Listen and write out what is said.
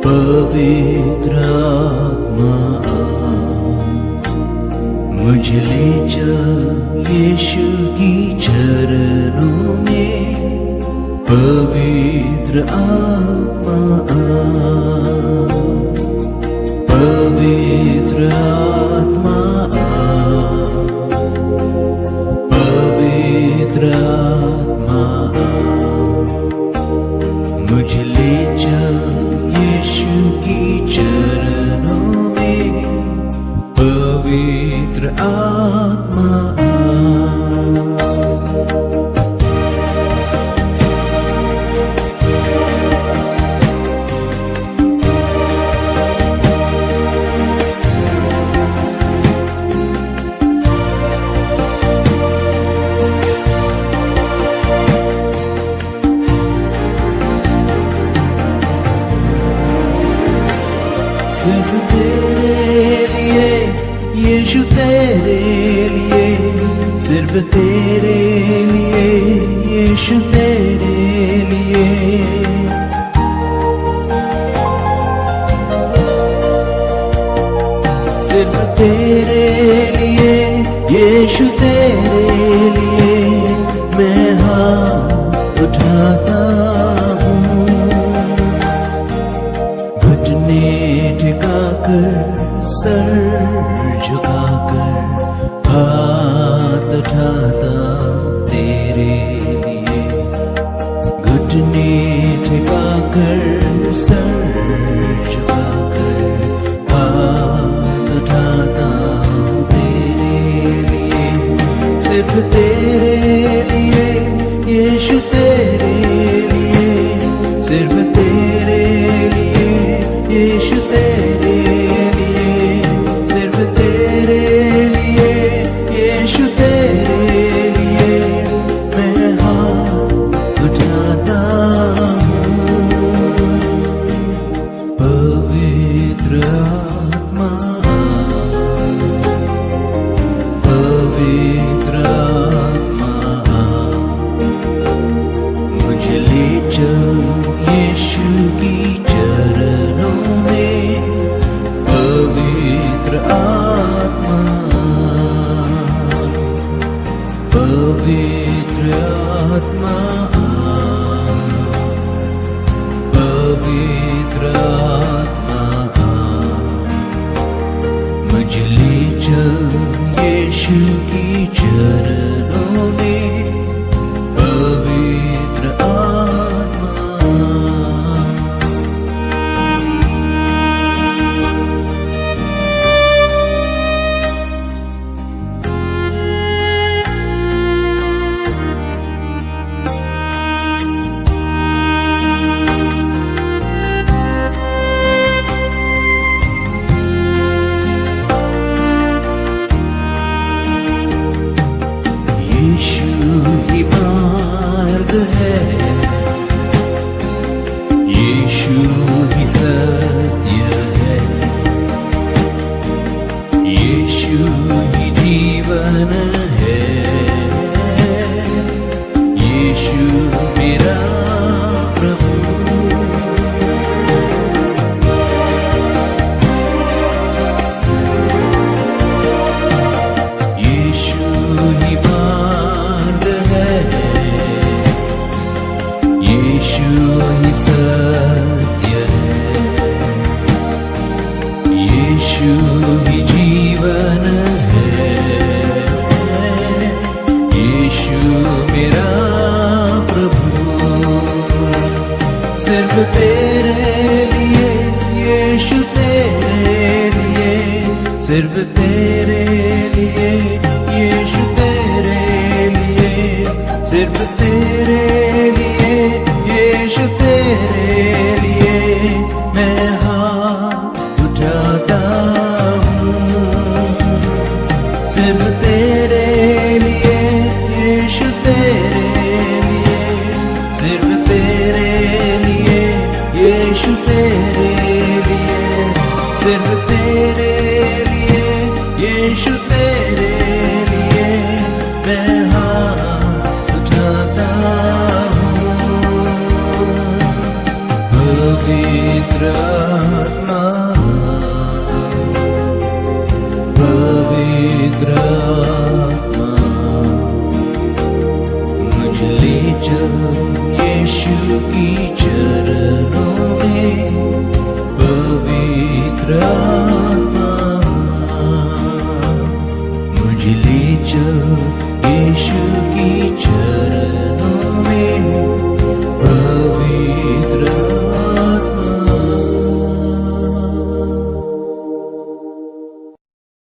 पवित्र आत्मा मुझे ले चल यीशु की चरणों में। पवित्र आत्मा पवित्र आत्मा पवित्र आत्मा मुझे ले चल यीशु की चरणों में। पवित्र आत्मा सिर्फ तेरे लिए यीशु, तेरे लिए, सिर्फ तेरे लिए यीशु, तेरे लिए। सिर्फ तेरे लिए यीशु, तेरे लिए मैं हाथ उठाता हूँ। घुटने टिकाकर सर झुकाकर हाथ उठाता तेरे लिए। घुटने टिकाकर सर झुकाकर हाथ उठाता तेरे लिए। सिर्फ तेरे लिए यीशु, तेरे लिए, सिर्फ तेरे लिए यीशु, तेरे लिए, सिर्फ तेरे लिए यीशु, तेरे लिए मैं हाथ उठाता हूँ। पवित्र आत्मा पवित्र आत्मा मुझे ले चल यीशु की चरणों में। पवित्र आत्मा पवित्र आत्मा पवित्र आत्मा मुझे ले चल यीशु की चरणों में। पवित्र आत्मा यीशु ही मार्ग है, यीशु ही सत्य है, यीशु ही जीवन है। यीशु मेरा प्रभु, यीशु ही यीशु ही सत्य है, यीशु ही जीवन है। यीशु मेरा प्रभु, सिर्फ तेरे लिए यीशु, तेरे लिए, सिर्फ तेरे लिए यीशु, तेरे लिए, सिर्फ तेरे लिए यीशु, तेरे लिए मैं हाथ उठाता हूँ। सिर्फ तेरे लिए यीशु, तेरे लिए, सिर्फ तेरे लिए यीशु, तेरे लिए, सिर्फ तेरे लिए यीशु, तेरे लिए मैं हाथ उठाता हूँ। पवित्र आत्मा पवित्र आत्मा मुझ ले चल यीशु की चरणों में पवित्र आत्मा मुझ ले चल यीशु